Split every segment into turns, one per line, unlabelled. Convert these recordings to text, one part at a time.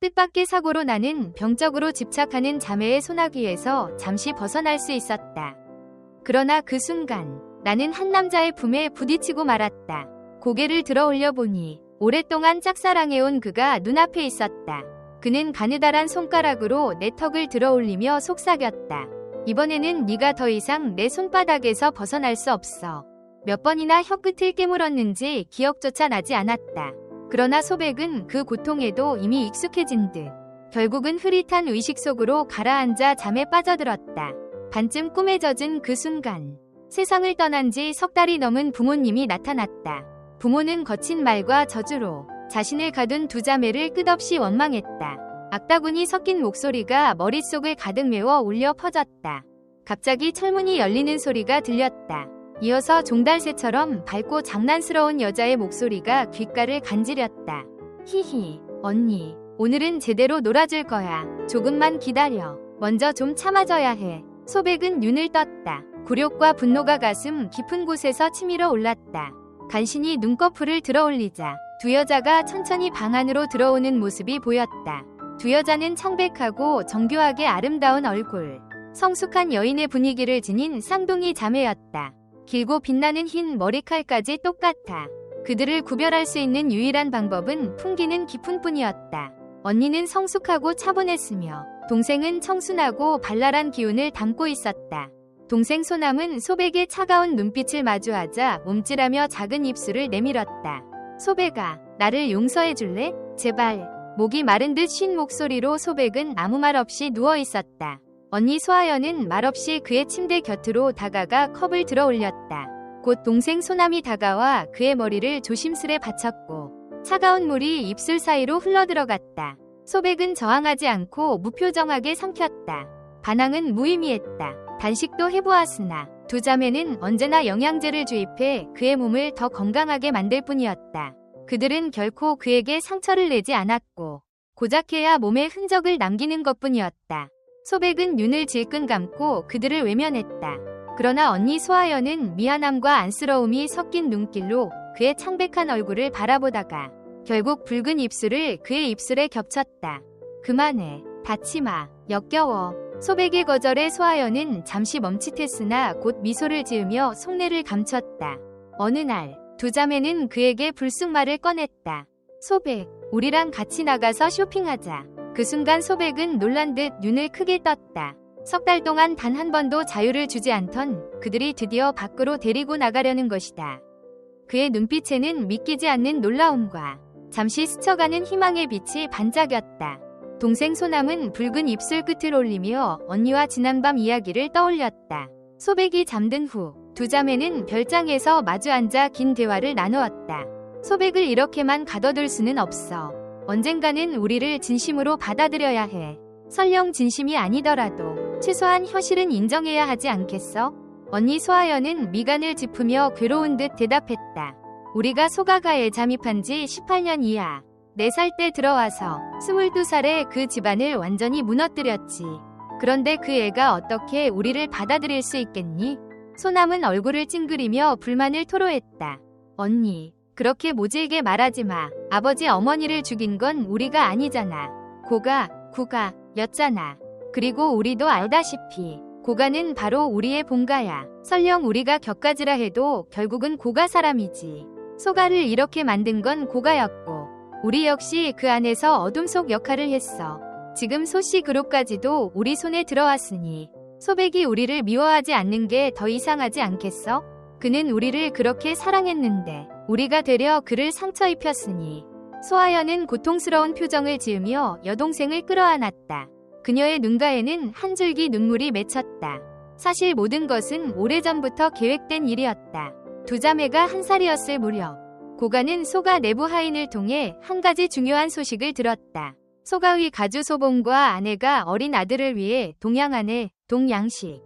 뜻밖의 사고로 나는 병적으로 집착하는 자매의 소나기에서 잠시 벗어날 수 있었다. 그러나 그 순간 나는 한 남자의 품에 부딪히고 말았다. 고개를 들어 올려보니 오랫동안 짝사랑해온 그가 눈앞에 있었다. 그는 가느다란 손가락으로 내 턱을 들어 올리며 속삭였다. 이번에는 네가 더 이상 내 손바닥에서 벗어날 수 없어. 몇 번이나 혀끝을 깨물었는지 기억조차 나지 않았다. 그러나 소백은 그 고통에도 이미 익숙해진 듯 결국은 흐릿한 의식 속으로 가라앉아 잠에 빠져들었다. 반쯤 꿈에 젖은 그 순간 세상을 떠난 지 석 달이 넘은 부모님이 나타났다. 부모는 거친 말과 저주로 자신을 가둔 두 자매를 끝없이 원망했다. 악다군이 섞인 목소리가 머릿속을 가득 메워 울려 퍼졌다. 갑자기 철문이 열리는 소리가 들렸다. 이어서 종달새처럼 밝고 장난스러운 여자의 목소리가 귓가를 간지렸다. 히히, 언니, 오늘은 제대로 놀아줄 거야. 조금만 기다려. 먼저 좀 참아줘야 해. 소백은 눈을 떴다. 굴욕과 분노가 가슴 깊은 곳에서 치밀어 올랐다. 간신히 눈꺼풀을 들어올리자 두 여자가 천천히 방 안으로 들어오는 모습이 보였다. 두 여자는 창백하고 정교하게 아름다운 얼굴, 성숙한 여인의 분위기를 지닌 쌍둥이 자매였다. 길고 빛나는 흰 머리칼까지 똑같아. 그들을 구별할 수 있는 유일한 방법은 풍기는 기품뿐이었다. 언니는 성숙하고 차분했으며 동생은 청순하고 발랄한 기운을 담고 있었다. 동생 소남은 소백의 차가운 눈빛을 마주하자 움찔하며 작은 입술을 내밀었다. 소백아, 나를 용서해줄래? 제발. 목이 마른 듯 쉰 목소리로 소백은 아무 말 없이 누워있었다. 언니 소아연은 말없이 그의 침대 곁으로 다가가 컵을 들어 올렸다. 곧 동생 소남이 다가와 그의 머리를 조심스레 받쳤고 차가운 물이 입술 사이로 흘러들어갔다. 소백은 저항하지 않고 무표정하게 삼켰다. 반항은 무의미했다. 단식도 해보았으나 두 자매는 언제나 영양제를 주입해 그의 몸을 더 건강하게 만들 뿐이었다. 그들은 결코 그에게 상처를 내지 않았고 고작해야 몸에 흔적을 남기는 것뿐이었다. 소백은 눈을 질끈 감고 그들을 외면했다. 그러나 언니 소아연은 미안함과 안쓰러움이 섞인 눈길로 그의 창백한 얼굴을 바라보다가 결국 붉은 입술을 그의 입술에 겹쳤다. 그만해. 닿지마. 역겨워. 소백의 거절에 소아연은 잠시 멈칫했으나 곧 미소를 지으며 속내를 감췄다. 어느 날 두 자매는 그에게 불쑥말을 꺼냈다. 소백, 우리랑 같이 나가서 쇼핑하자. 그 순간 소백은 놀란 듯 눈을 크게 떴다. 석 달 동안 단 한 번도 자유를 주지 않던 그들이 드디어 밖으로 데리고 나가려는 것이다. 그의 눈빛에는 믿기지 않는 놀라움과 잠시 스쳐가는 희망의 빛이 반짝였다. 동생 소남은 붉은 입술 끝을 올리며 언니와 지난밤 이야기를 떠올렸다. 소백이 잠든 후 두 자매는 별장에서 마주 앉아 긴 대화를 나누었다. 소백을 이렇게만 가둬둘 수는 없어. 언젠가는 우리를 진심으로 받아들여야 해. 설령 진심이 아니더라도 최소한 현실은 인정해야 하지 않겠어? 언니 소아연은 미간을 짚으며 괴로운 듯 대답했다. 우리가 소가가에 잠입한 지 18년 이야. 4살 때 들어와서 22살에 그 집안을 완전히 무너뜨렸지. 그런데 그 애가 어떻게 우리를 받아들일 수 있겠니? 소남은 얼굴을 찡그리며 불만을 토로했다. 언니, 그렇게 모질게 말하지 마. 아버지 어머니를 죽인 건 우리가 아니잖아. 구가 였잖아. 그리고 우리도 알다시피 고가는 바로 우리의 본가야. 설령 우리가 격가지라 해도 결국은 고가 사람이지. 소가를 이렇게 만든 건 고가였고 우리 역시 그 안에서 어둠 속 역할을 했어. 지금 소씨 그룹까지도 우리 손에 들어왔으니 소백이 우리를 미워하지 않는 게 더 이상하지 않겠어? 그는 우리를 그렇게 사랑했는데 우리가 되려 그를 상처 입혔으니. 소아연은 고통스러운 표정을 지으며 여동생을 끌어안았다. 그녀의 눈가에는 한 줄기 눈물이 맺혔다. 사실 모든 것은 오래전부터 계획된 일이었다. 두 자매가 1살이었을 무렵 고가는 소가 내부 하인을 통해 한 가지 중요한 소식을 들었다. 소가의 가주 소봉과 아내가 어린 아들을 위해 동양아내, 동양식.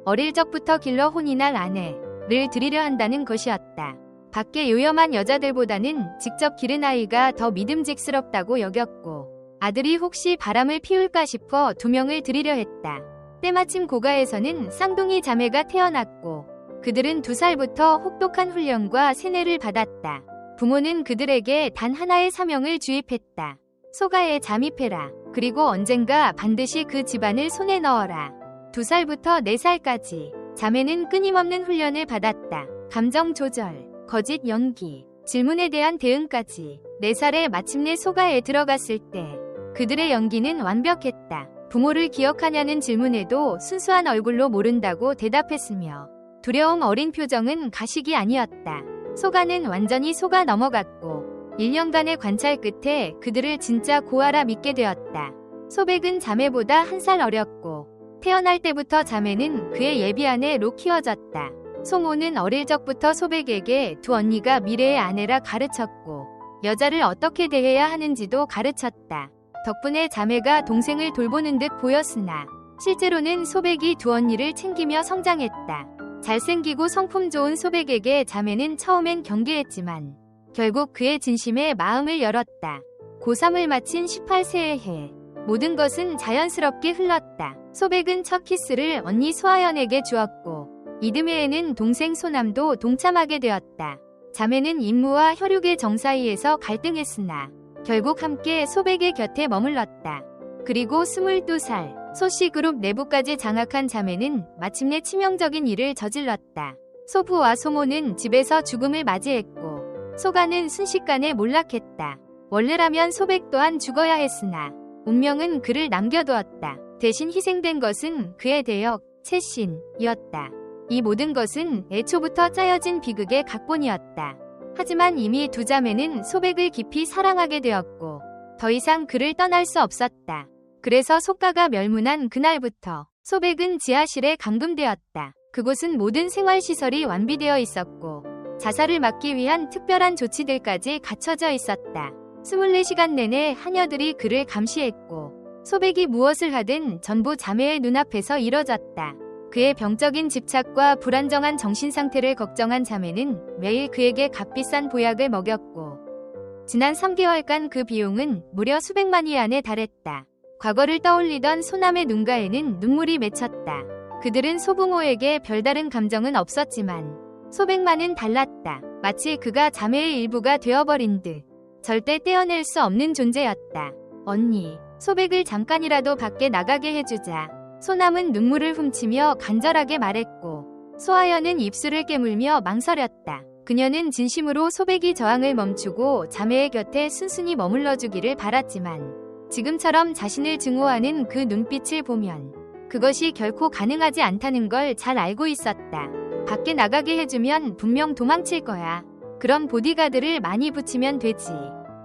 어릴 적부터 길러 혼이 날 아내를 드리려 한다는 것이었다. 밖에 요염한 여자들보다는 직접 기른 아이가 더 믿음직스럽다고 여겼고 아들이 혹시 바람을 피울까 싶어 2명을 드리려 했다. 때마침 고가에서는 쌍둥이 자매가 태어났고 그들은 2살부터 혹독한 훈련과 세뇌를 받았다. 부모는 그들에게 단 하나의 사명을 주입했다. 소가에 잠입해라. 그리고 언젠가 반드시 그 집안을 손에 넣어라. 2살부터 4살까지 자매는 끊임없는 훈련을 받았다. 감정 조절, 거짓 연기, 질문에 대한 대응까지. 4살에 마침내 소가에 들어갔을 때 그들의 연기는 완벽했다. 부모를 기억하냐는 질문에도 순수한 얼굴로 모른다고 대답했으며 두려움 어린 표정은 가식이 아니었다. 소가는 완전히 속아 넘어갔고 1년간의 관찰 끝에 그들을 진짜 고아라 믿게 되었다. 소백은 자매보다 1살 어렸고 태어날 때부터 자매는 그의 예비 아내로 키워졌다. 소모는 어릴 적부터 소백에게 두 언니가 미래의 아내라 가르쳤고 여자를 어떻게 대해야 하는지도 가르쳤다. 덕분에 자매가 동생을 돌보는 듯 보였으나 실제로는 소백이 두 언니를 챙기며 성장했다. 잘생기고 성품 좋은 소백에게 자매는 처음엔 경계했지만 결국 그의 진심에 마음을 열었다. 고3을 마친 18세의 해 모든 것은 자연스럽게 흘렀다. 소백은 첫 키스를 언니 소아연에게 주었고 이듬해에는 동생 소남도 동참하게 되었다. 자매는 임무와 혈육의 정 사이에서 갈등했으나 결국 함께 소백의 곁에 머물렀다. 그리고 22살 소씨그룹 내부까지 장악한 자매는 마침내 치명적인 일을 저질렀다. 소부와 소모는 집에서 죽음을 맞이했고 소가는 순식간에 몰락했다. 원래라면 소백 또한 죽어야 했으나 운명은 그를 남겨두었다. 대신 희생된 것은 그의 대역, 채신이었다. 이 모든 것은 애초부터 짜여진 비극의 각본이었다. 하지만 이미 두 자매는 소백을 깊이 사랑하게 되었고 더 이상 그를 떠날 수 없었다. 그래서 소가가 멸문한 그날부터 소백은 지하실에 감금되었다. 그곳은 모든 생활시설이 완비되어 있었고 자살을 막기 위한 특별한 조치들까지 갖춰져 있었다. 24시간 내내 하녀들이 그를 감시했고 소백이 무엇을 하든 전부 자매의 눈앞에서 이뤄졌다. 그의 병적인 집착과 불안정한 정신상태를 걱정한 자매는 매일 그에게 값비싼 보약을 먹였고 지난 3개월간 그 비용은 무려 수백만 위안에 달했다. 과거를 떠올리던 소남의 눈가에는 눈물이 맺혔다. 그들은 소부모에게 별다른 감정은 없었지만 소백만은 달랐다. 마치 그가 자매의 일부가 되어버린 듯 절대 떼어낼 수 없는 존재였다. 언니, 소백을 잠깐이라도 밖에 나가게 해주자. 소남은 눈물을 훔치며 간절하게 말했고 소아연은 입술을 깨물며 망설였다. 그녀는 진심으로 소백이 저항을 멈추고 자매의 곁에 순순히 머물러주기를 바랐지만 지금처럼 자신을 증오하는 그 눈빛을 보면 그것이 결코 가능하지 않다는 걸 잘 알고 있었다. 밖에 나가게 해주면 분명 도망칠 거야. 그럼 보디가드를 많이 붙이면 되지.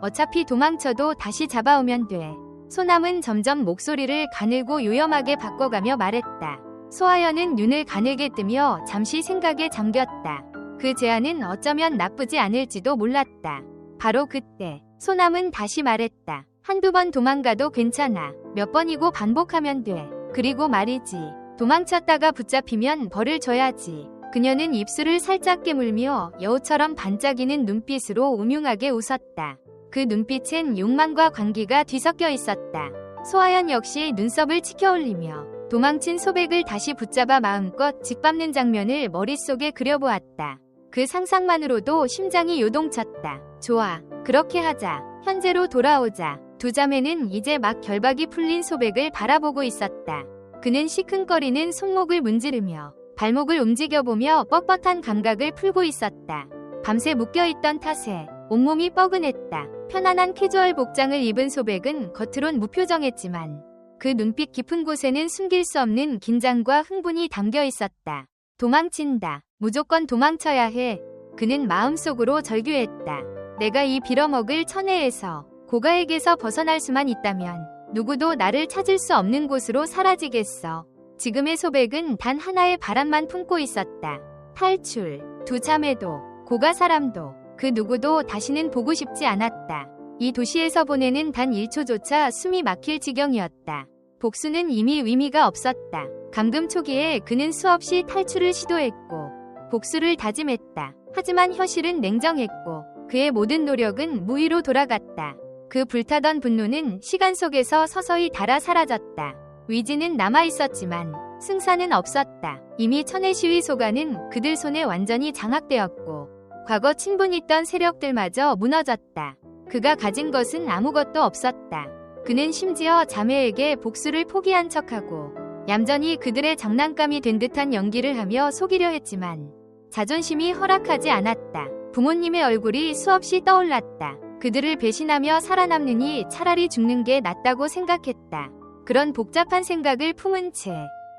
어차피 도망쳐도 다시 잡아오면 돼. 소남은 점점 목소리를 가늘고 요염하게 바꿔가며 말했다. 소아연은 눈을 가늘게 뜨며 잠시 생각에 잠겼다. 그 제안은 어쩌면 나쁘지 않을지도 몰랐다. 바로 그때 소남은 다시 말했다. 한두 번 도망가도 괜찮아. 몇 번이고 반복하면 돼. 그리고 말이지. 도망쳤다가 붙잡히면 벌을 줘야지. 그녀는 입술을 살짝 깨물며 여우처럼 반짝이는 눈빛으로 음흉하게 웃었다. 그 눈빛엔 욕망과 광기가 뒤섞여 있었다. 소아연 역시 눈썹을 치켜올리며 도망친 소백을 다시 붙잡아 마음껏 짓밟는 장면을 머릿속에 그려보았다. 그 상상만으로도 심장이 요동쳤다. 좋아, 그렇게 하자. 현재로 돌아오자. 두 자매는 이제 막 결박이 풀린 소백을 바라보고 있었다. 그는 시큰거리는 손목을 문지르며 발목을 움직여보며 뻣뻣한 감각을 풀고 있었다. 밤새 묶여있던 탓에 온몸이 뻐근했다. 편안한 캐주얼 복장을 입은 소백은 겉으론 무표정했지만 그 눈빛 깊은 곳에는 숨길 수 없는 긴장과 흥분이 담겨 있었다. 도망친다. 무조건 도망쳐야 해. 그는 마음속으로 절규했다. 내가 이 빌어먹을 천혜에서 고가에게서 벗어날 수만 있다면 누구도 나를 찾을 수 없는 곳으로 사라지겠어. 지금의 소백은 단 하나의 바람만 품고 있었다. 탈출. 두 자매도 고가 사람도 그 누구도 다시는 보고 싶지 않았다. 이 도시에서 보내는 단 1초조차 숨이 막힐 지경이었다. 복수는 이미 의미가 없었다. 감금 초기에 그는 수없이 탈출을 시도했고 복수를 다짐했다. 하지만 현실은 냉정했고 그의 모든 노력은 무의로 돌아갔다. 그 불타던 분노는 시간 속에서 서서히 닳아 사라졌다. 위지는 남아있었지만 승산은 없었다. 이미 천의 시위 소가는 그들 손에 완전히 장악되었고 과거 친분있던 세력들마저 무너졌다. 그가 가진 것은 아무것도 없었다. 그는 심지어 자매에게 복수를 포기한 척하고 얌전히 그들의 장난감이 된 듯한 연기를 하며 속이려 했지만 자존심이 허락하지 않았다. 부모님의 얼굴이 수없이 떠올랐다. 그들을 배신하며 살아남느니 차라리 죽는 게 낫다고 생각했다. 그런 복잡한 생각을 품은 채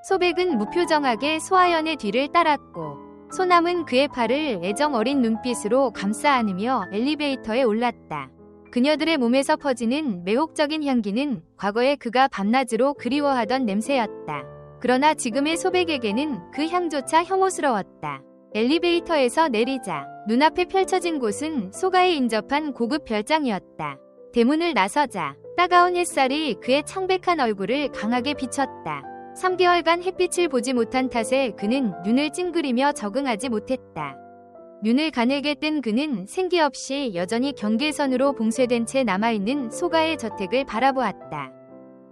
소백은 무표정하게 소아연의 뒤를 따랐고 소남은 그의 팔을 애정 어린 눈빛으로 감싸 안으며 엘리베이터에 올랐다. 그녀들의 몸에서 퍼지는 매혹적인 향기는 과거에 그가 밤낮으로 그리워하던 냄새였다. 그러나 지금의 소백에게는 그 향조차 혐오스러웠다. 엘리베이터에서 내리자 눈앞에 펼쳐진 곳은 소가에 인접한 고급 별장이었다. 대문을 나서자 따가운 햇살이 그의 창백한 얼굴을 강하게 비쳤다. 3개월간 햇빛을 보지 못한 탓에 그는 눈을 찡그리며 적응하지 못했다. 눈을 가늘게 뜬 그는 생기 없이 여전히 경계선으로 봉쇄된 채 남아있는 소가의 저택을 바라보았다.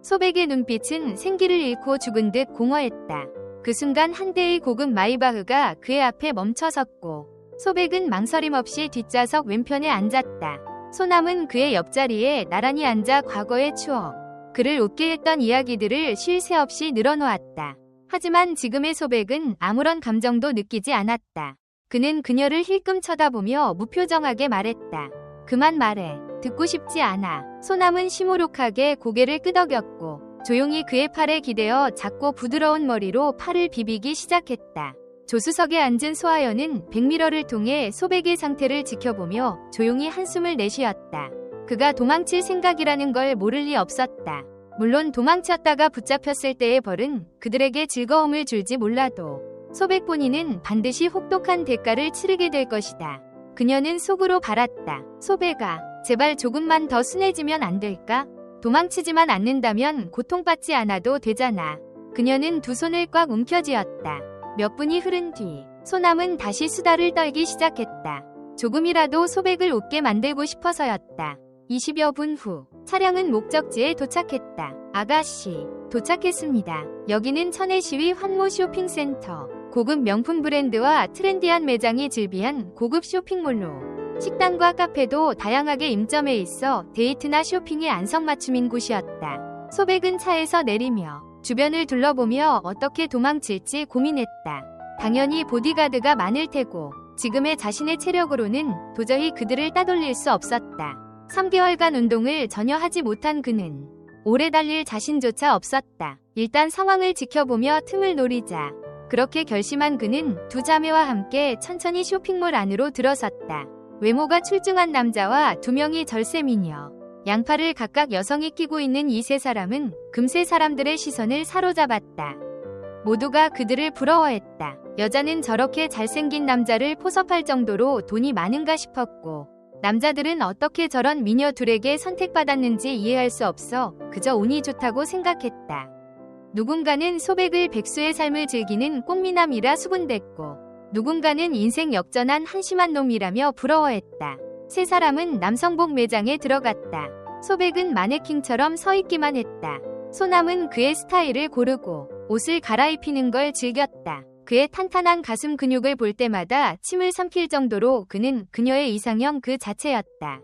소백의 눈빛은 생기를 잃고 죽은 듯 공허했다. 그 순간 한 대의 고급 마이바흐가 그의 앞에 멈춰섰고 소백은 망설임 없이 뒷좌석 왼편에 앉았다. 소남은 그의 옆자리에 나란히 앉아 과거의 추억, 그를 웃게 했던 이야기들을 쉴 새 없이 늘어놓았다. 하지만 지금의 소백은 아무런 감정도 느끼지 않았다. 그는 그녀를 힐끔 쳐다보며 무표정하게 말했다. 그만 말해. 듣고 싶지 않아. 소남은 시무룩하게 고개를 끄덕였고 조용히 그의 팔에 기대어 작고 부드러운 머리로 팔을 비비기 시작했다. 조수석에 앉은 소아연은 백미러를 통해 소백의 상태를 지켜보며 조용히 한숨을 내쉬었다. 그가 도망칠 생각이라는 걸 모를 리 없었다. 물론 도망쳤다가 붙잡혔을 때의 벌은 그들에게 즐거움을 줄지 몰라도 소백 본인은 반드시 혹독한 대가를 치르게 될 것이다. 그녀는 속으로 바랐다. 소백아, 제발 조금만 더 순해지면 안 될까? 도망치지만 않는다면 고통받지 않아도 되잖아. 그녀는 두 손을 꽉 움켜쥐었다. 몇 분이 흐른 뒤 소남은 다시 수다를 떨기 시작했다. 조금이라도 소백을 웃게 만들고 싶어서였다. 20여 분 후 차량은 목적지에 도착했다. 아가씨, 도착했습니다. 여기는 천혜시위 환모 쇼핑센터. 고급 명품 브랜드와 트렌디한 매장이 즐비한 고급 쇼핑몰로 식당과 카페도 다양하게 임점해 있어 데이트나 쇼핑에 안성맞춤인 곳이었다. 소백은 차에서 내리며 주변을 둘러보며 어떻게 도망칠지 고민했다. 당연히 보디가드가 많을 테고 지금의 자신의 체력으로는 도저히 그들을 따돌릴 수 없었다. 3개월간 운동을 전혀 하지 못한 그는 오래 달릴 자신조차 없었다. 일단 상황을 지켜보며 틈을 노리자. 그렇게 결심한 그는 두 자매와 함께 천천히 쇼핑몰 안으로 들어섰다. 외모가 출중한 남자와 두 명이 절세미녀. 양팔을 각각 여성이 끼고 있는 이 세 사람은 금세 사람들의 시선을 사로잡았다. 모두가 그들을 부러워했다. 여자는 저렇게 잘생긴 남자를 포섭할 정도로 돈이 많은가 싶었고 남자들은 어떻게 저런 미녀 둘에게 선택받았는지 이해할 수 없어 그저 운이 좋다고 생각했다. 누군가는 소백을 백수의 삶을 즐기는 꽁미남이라 수군댔고 누군가는 인생 역전한 한심한 놈이라며 부러워했다. 세 사람은 남성복 매장에 들어갔다. 소백은 마네킹처럼 서 있기만 했다. 소남은 그의 스타일을 고르고 옷을 갈아입히는 걸 즐겼다. 그의 탄탄한 가슴 근육을 볼 때마다 침을 삼킬 정도로 그는 그녀의 이상형 그 자체였다.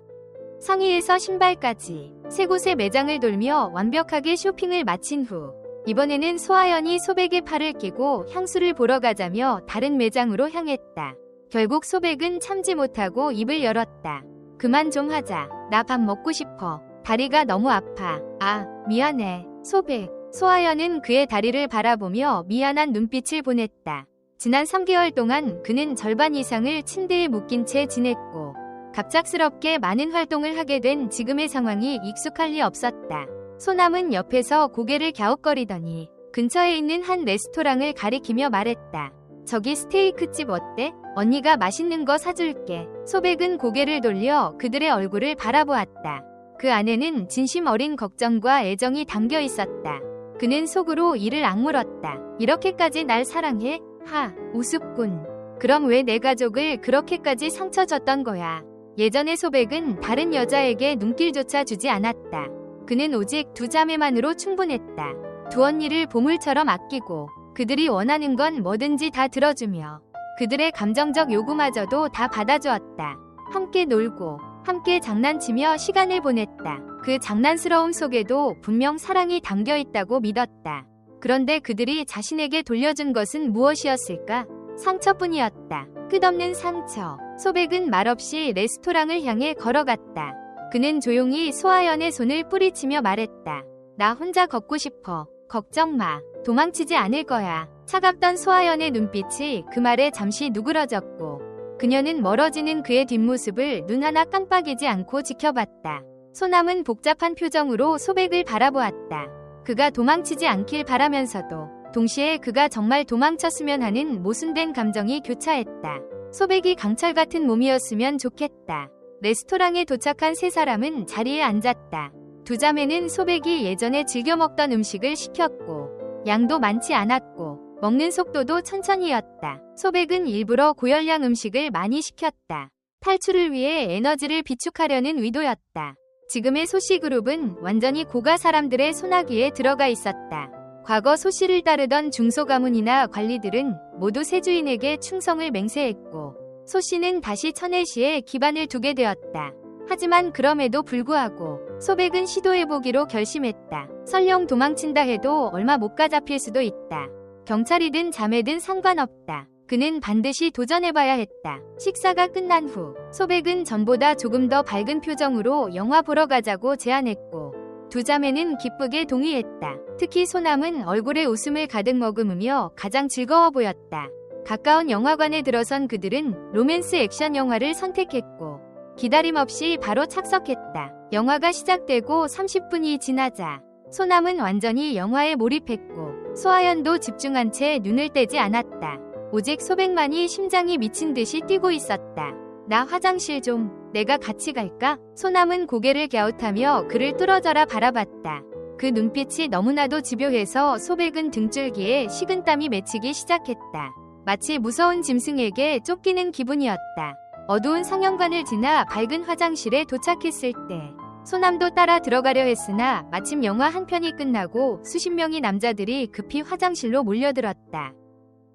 상의에서 신발까지 세 곳의 매장을 돌며 완벽하게 쇼핑을 마친 후 이번에는 소아연이 소백의 팔을 끼고 향수를 보러 가자며 다른 매장으로 향했다. 결국 소백은 참지 못하고 입을 열었다. 그만 좀 하자. 나 밥 먹고 싶어. 다리가 너무 아파. 아, 미안해. 소백. 소아연은 그의 다리를 바라보며 미안한 눈빛을 보냈다. 지난 3개월 동안 그는 절반 이상을 침대에 묶인 채 지냈고 갑작스럽게 많은 활동을 하게 된 지금의 상황이 익숙할 리 없었다. 소남은 옆에서 고개를 갸웃거리더니 근처에 있는 한 레스토랑을 가리키며 말했다. 저기 스테이크집 어때? 언니가 맛있는 거 사줄게. 소백은 고개를 돌려 그들의 얼굴을 바라보았다. 그 안에는 진심 어린 걱정과 애정이 담겨 있었다. 그는 속으로 이를 악물었다. 이렇게까지 날 사랑해? 하, 우습군. 그럼 왜 내 가족을 그렇게까지 상처 줬던 거야? 예전의 소백은 다른 여자에게 눈길조차 주지 않았다. 그는 오직 두 자매만으로 충분했다. 두 언니를 보물처럼 아끼고 그들이 원하는 건 뭐든지 다 들어주며 그들의 감정적 요구마저도 다 받아주었다. 함께 놀고 함께 장난치며 시간을 보냈다. 그 장난스러움 속에도 분명 사랑이 담겨 있다고 믿었다. 그런데 그들이 자신에게 돌려준 것은 무엇이었을까? 상처뿐이었다. 끝없는 상처. 소백은 말없이 레스토랑을 향해 걸어갔다. 그는 조용히 소아연의 손을 뿌리치며 말했다. 나 혼자 걷고 싶어. 걱정 마. 도망치지 않을 거야. 차갑던 소아연의 눈빛이 그 말에 잠시 누그러졌고 그녀는 멀어지는 그의 뒷모습을 눈 하나 깜빡이지 않고 지켜봤다. 소남은 복잡한 표정으로 소백을 바라보았다. 그가 도망치지 않길 바라면서도 동시에 그가 정말 도망쳤으면 하는 모순된 감정이 교차했다. 소백이 강철 같은 몸이었으면 좋겠다. 레스토랑에 도착한 세 사람은 자리에 앉았다. 두 자매는 소백이 예전에 즐겨 먹던 음식을 시켰고 양도 많지 않았고 먹는 속도도 천천히였다. 소백은 일부러 고열량 음식을 많이 시켰다. 탈출을 위해 에너지를 비축하려는 의도였다. 지금의 소씨그룹은 완전히 고가 사람들의 손아귀에 들어가 있었다. 과거 소씨를 따르던 중소가문이나 관리들은 모두 새 주인에게 충성을 맹세했고 소씨는 다시 천혜시에 기반을 두게 되었다. 하지만 그럼에도 불구하고 소백은 시도해보기로 결심했다. 설령 도망친다 해도 얼마 못 가 잡힐 수도 있다. 경찰이든 자매든 상관없다. 그는 반드시 도전해봐야 했다. 식사가 끝난 후 소백은 전보다 조금 더 밝은 표정으로 영화 보러 가자고 제안했고 두 자매는 기쁘게 동의했다. 특히 소남은 얼굴에 웃음을 가득 머금으며 가장 즐거워 보였다. 가까운 영화관에 들어선 그들은 로맨스 액션 영화를 선택했고 기다림 없이 바로 착석했다. 영화가 시작되고 30분이 지나자 소남은 완전히 영화에 몰입했고 소아연도 집중한 채 눈을 떼지 않았다. 오직 소백만이 심장이 미친 듯이 뛰고 있었다. 나 화장실 좀. 내가 같이 갈까? 소남은 고개를 갸웃하며 그를 뚫어져라 바라봤다. 그 눈빛이 너무나도 집요해서 소백은 등줄기에 식은땀이 맺히기 시작했다. 마치 무서운 짐승에게 쫓기는 기분이었다. 어두운 상영관을 지나 밝은 화장실에 도착했을 때 소남도 따라 들어가려 했으나 마침 영화 한 편이 끝나고 수십 명의 남자들이 급히 화장실로 몰려들었다.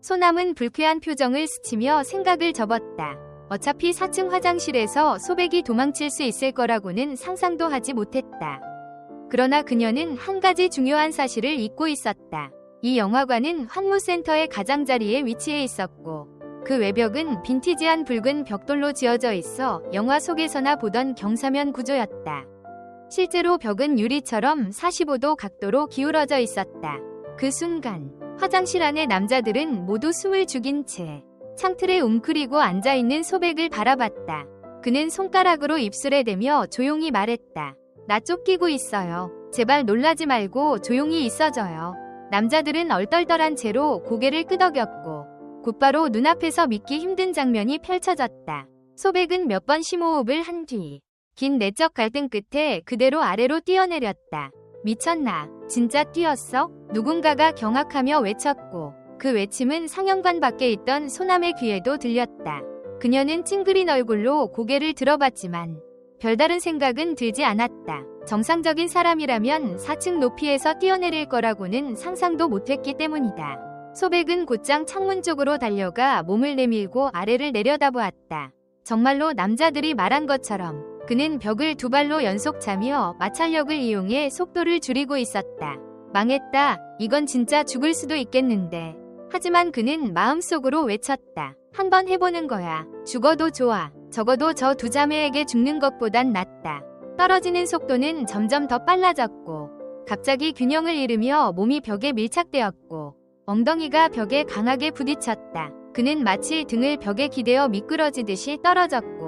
소남은 불쾌한 표정을 스치며 생각을 접었다. 어차피 4층 화장실에서 소백이 도망칠 수 있을 거라고는 상상도 하지 못했다. 그러나 그녀는 한 가지 중요한 사실을 잊고 있었다. 이 영화관은 환무센터의 가장자리에 위치해 있었고 그 외벽은 빈티지한 붉은 벽돌로 지어져 있어 영화 속에서나 보던 경사면 구조였다. 실제로 벽은 유리처럼 45도 각도로 기울어져 있었다. 그 순간 화장실 안의 남자들은 모두 숨을 죽인 채 창틀에 웅크리고 앉아있는 소백을 바라봤다. 그는 손가락으로 입술에 대며 조용히 말했다. 나 쫓기고 있어요. 제발 놀라지 말고 조용히 있어줘요. 남자들은 얼떨떨한 채로 고개를 끄덕였고 곧바로 눈앞에서 믿기 힘든 장면이 펼쳐졌다. 소백은 몇 번 심호흡을 한 뒤 긴 내적 갈등 끝에 그대로 아래로 뛰어내렸다. 미쳤나? 진짜 뛰었어? 누군가가 경악하며 외쳤고 그 외침은 상영관 밖에 있던 소남의 귀에도 들렸다. 그녀는 찡그린 얼굴로 고개를 들어봤지만 별다른 생각은 들지 않았다. 정상적인 사람이라면 4층 높이에서 뛰어내릴 거라고는 상상도 못했기 때문이다. 소백은 곧장 창문 쪽으로 달려가 몸을 내밀고 아래를 내려다보았다. 정말로 남자들이 말한 것처럼 그는 벽을 두 발로 연속 차며 마찰력을 이용해 속도를 줄이고 있었다. 망했다. 이건 진짜 죽을 수도 있겠는데. 하지만 그는 마음속으로 외쳤다. 한번 해보는 거야. 죽어도 좋아. 적어도 저 두 자매에게 죽는 것보단 낫다. 떨어지는 속도는 점점 더 빨라졌고 갑자기 균형을 잃으며 몸이 벽에 밀착되었고 엉덩이가 벽에 강하게 부딪혔다. 그는 마치 등을 벽에 기대어 미끄러지듯이 떨어졌고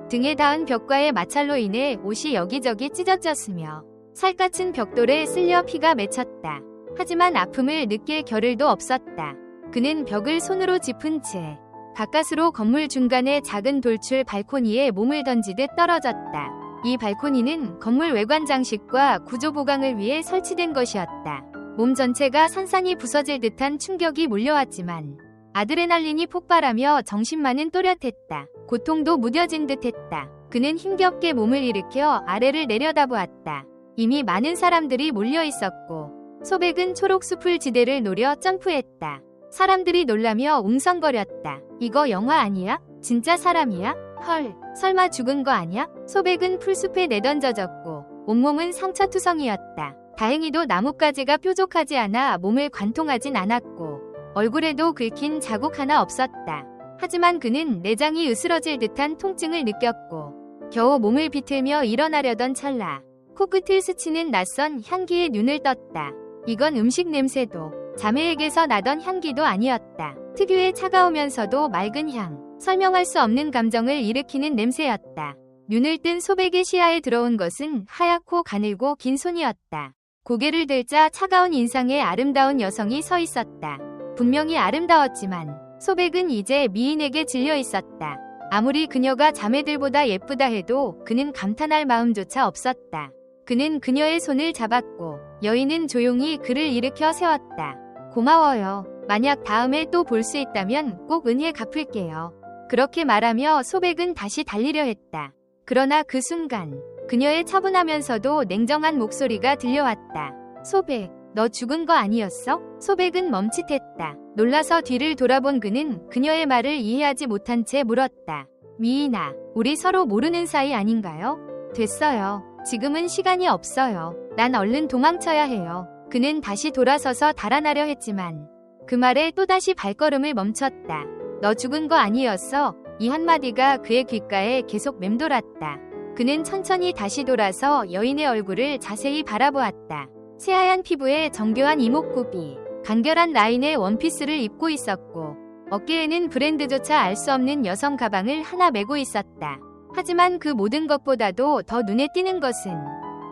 등에 닿은 벽과의 마찰로 인해 옷이 여기저기 찢어졌으며 살갗은 벽돌에 쓸려 피가 맺혔다. 하지만 아픔을 느낄 겨를도 없었다. 그는 벽을 손으로 짚은 채 가까스로 건물 중간의 작은 돌출 발코니에 몸을 던지듯 떨어졌다. 이 발코니는 건물 외관 장식과 구조 보강을 위해 설치된 것이었다. 몸 전체가 산산이 부서질 듯한 충격이 몰려왔지만 아드레날린이 폭발하며 정신만은 또렷했다. 고통도 무뎌진 듯했다. 그는 힘겹게 몸을 일으켜 아래를 내려다보았다. 이미 많은 사람들이 몰려있었고 소백은 초록숲을 지대를 노려 점프했다. 사람들이 놀라며 웅성거렸다. 이거 영화 아니야? 진짜 사람이야? 헐, 설마 죽은 거 아냐? 소백은 풀숲에 내던져졌고 온몸은 상처투성이었다. 다행히도 나뭇가지가 뾰족하지 않아 몸을 관통하진 않았고 얼굴에도 긁힌 자국 하나 없었다. 하지만 그는 내장이 으스러질 듯한 통증을 느꼈고 겨우 몸을 비틀며 일어나려던 찰나 코끝을 스치는 낯선 향기에 눈을 떴다. 이건 음식 냄새도 자매에게서 나던 향기도 아니었다. 특유의 차가우면서도 맑은 향, 설명할 수 없는 감정을 일으키는 냄새였다. 눈을 뜬 소백의 시야에 들어온 것은 하얗고 가늘고 긴 손이었다. 고개를 들자 차가운 인상의 아름다운 여성이 서 있었다. 분명히 아름다웠지만 소백은 이제 미인에게 질려 있었다. 아무리 그녀가 자매들보다 예쁘다 해도 그는 감탄할 마음조차 없었다. 그는 그녀의 손을 잡았고 여인은 조용히 그를 일으켜 세웠다. 고마워요. 만약 다음에 또 볼 수 있다면 꼭 은혜 갚을게요. 그렇게 말하며 소백은 다시 달리려 했다. 그러나 그 순간 그녀의 차분하면서도 냉정한 목소리가 들려왔다. 소백, 너 죽은 거 아니었어? 소백은 멈칫했다. 놀라서 뒤를 돌아본 그는 그녀의 말을 이해하지 못한 채 물었다. 미인아, 우리 서로 모르는 사이 아닌가요? 됐어요. 지금은 시간이 없어요. 난 얼른 도망쳐야 해요. 그는 다시 돌아서서 달아나려 했지만 그 말에 또다시 발걸음을 멈췄다. 너 죽은 거 아니었어? 이 한마디가 그의 귓가에 계속 맴돌았다. 그는 천천히 다시 돌아서 여인의 얼굴을 자세히 바라보았다. 새하얀 피부에 정교한 이목구비, 간결한 라인의 원피스를 입고 있었고 어깨에는 브랜드조차 알 수 없는 여성 가방을 하나 메고 있었다. 하지만 그 모든 것보다도 더 눈에 띄는 것은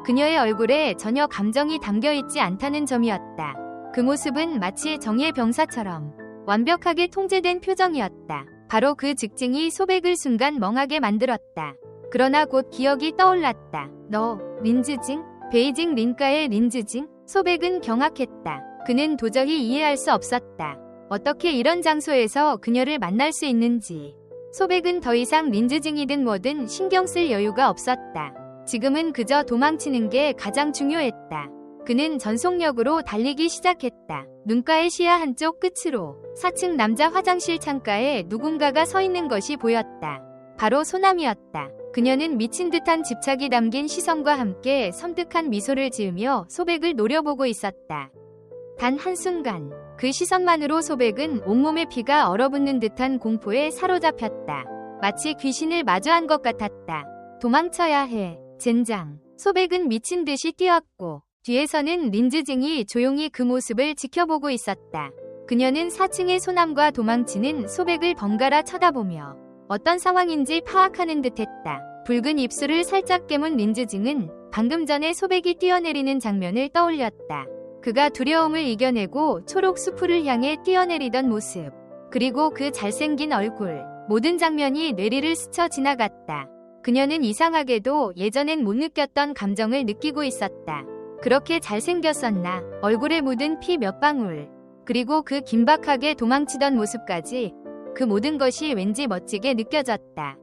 그녀의 얼굴에 전혀 감정이 담겨있지 않다는 점이었다. 그 모습은 마치 정예 병사처럼 완벽하게 통제된 표정이었다. 바로 그 직징이 소백을 순간 멍하게 만들었다. 그러나 곧 기억이 떠올랐다. 너, 린즈징? 베이징 린가의 린즈징? 소백은 경악했다. 그는 도저히 이해할 수 없었다. 어떻게 이런 장소에서 그녀를 만날 수 있는지. 소백은 더 이상 린즈징이든 뭐든 신경 쓸 여유가 없었다. 지금은 그저 도망치는 게 가장 중요했다. 그는 전속력으로 달리기 시작했다. 눈가의 시야 한쪽 끝으로 4층 남자 화장실 창가에 누군가가 서 있는 것이 보였다. 바로 소남이었다. 그녀는 미친 듯한 집착이 담긴 시선과 함께 섬뜩한 미소를 지으며 소백을 노려보고 있었다. 단 한순간 그 시선만으로 소백은 온몸의 피가 얼어붙는 듯한 공포에 사로잡혔다. 마치 귀신을 마주한 것 같았다. 도망쳐야 해. 젠장. 소백은 미친 듯이 뛰었고 뒤에서는 린즈징이 조용히 그 모습을 지켜보고 있었다. 그녀는 4층의 소남과 도망치는 소백을 번갈아 쳐다보며 어떤 상황인지 파악하는 듯했다. 붉은 입술을 살짝 깨문 린즈징은 방금 전에 소백이 뛰어내리는 장면을 떠올렸다. 그가 두려움을 이겨내고 초록 수풀을 향해 뛰어내리던 모습, 그리고 그 잘생긴 얼굴, 모든 장면이 뇌리를 스쳐 지나갔다. 그녀는 이상하게도 예전엔 못 느꼈던 감정을 느끼고 있었다. 그렇게 잘생겼었나? 얼굴에 묻은 피 몇 방울, 그리고 그 긴박하게 도망치던 모습까지, 그 모든 것이 왠지 멋지게 느껴졌다.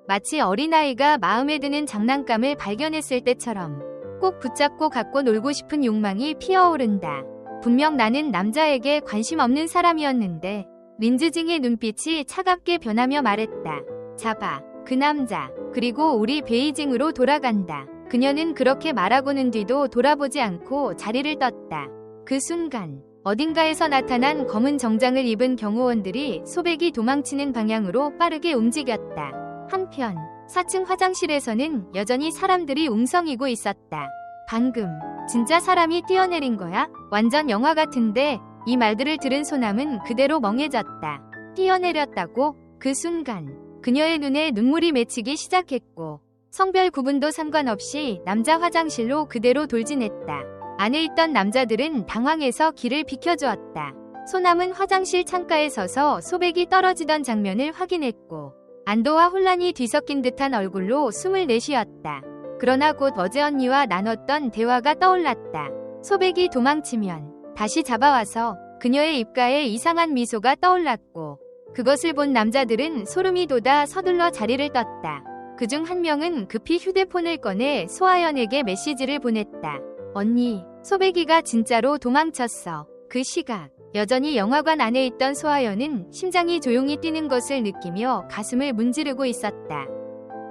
마치 어린아이가 마음에 드는 장난감을 발견했을 때처럼 꼭 붙잡고 갖고 놀고 싶은 욕망이 피어오른다. 분명 나는 남자에게 관심 없는 사람이었는데 린즈징의 눈빛이 차갑게 변하며 말했다. 잡아. 그 남자. 그리고 우리 베이징으로 돌아간다. 그녀는 그렇게 말하고는 뒤도 돌아보지 않고 자리를 떴다. 그 순간 어딘가에서 나타난 검은 정장을 입은 경호원들이 소백이 도망치는 방향으로 빠르게 움직였다. 한편 4층 화장실에서는 여전히 사람들이 웅성이고 있었다. 방금 진짜 사람이 뛰어내린 거야? 완전 영화 같은데. 이 말들을 들은 소남은 그대로 멍해졌다. 뛰어내렸다고? 그 순간 그녀의 눈에 눈물이 맺히기 시작했고 성별 구분도 상관없이 남자 화장실로 그대로 돌진했다. 안에 있던 남자들은 당황해서 길을 비켜주었다. 소남은 화장실 창가에 서서 소백이 떨어지던 장면을 확인했고 안도와 혼란이 뒤섞인 듯한 얼굴로 숨을 내쉬었다. 그러나 곧 어제 언니와 나눴던 대화가 떠올랐다. 소백이 도망치면 다시 잡아와서 그녀의 입가에 이상한 미소가 떠올랐고 그것을 본 남자들은 소름이 돋아 서둘러 자리를 떴다. 그중 한 명은 급히 휴대폰을 꺼내 소아연에게 메시지를 보냈다. 언니, 소백이가 진짜로 도망쳤어. 그 시각 여전히 영화관 안에 있던 소하연은 심장이 조용히 뛰는 것을 느끼며 가슴을 문지르고 있었다.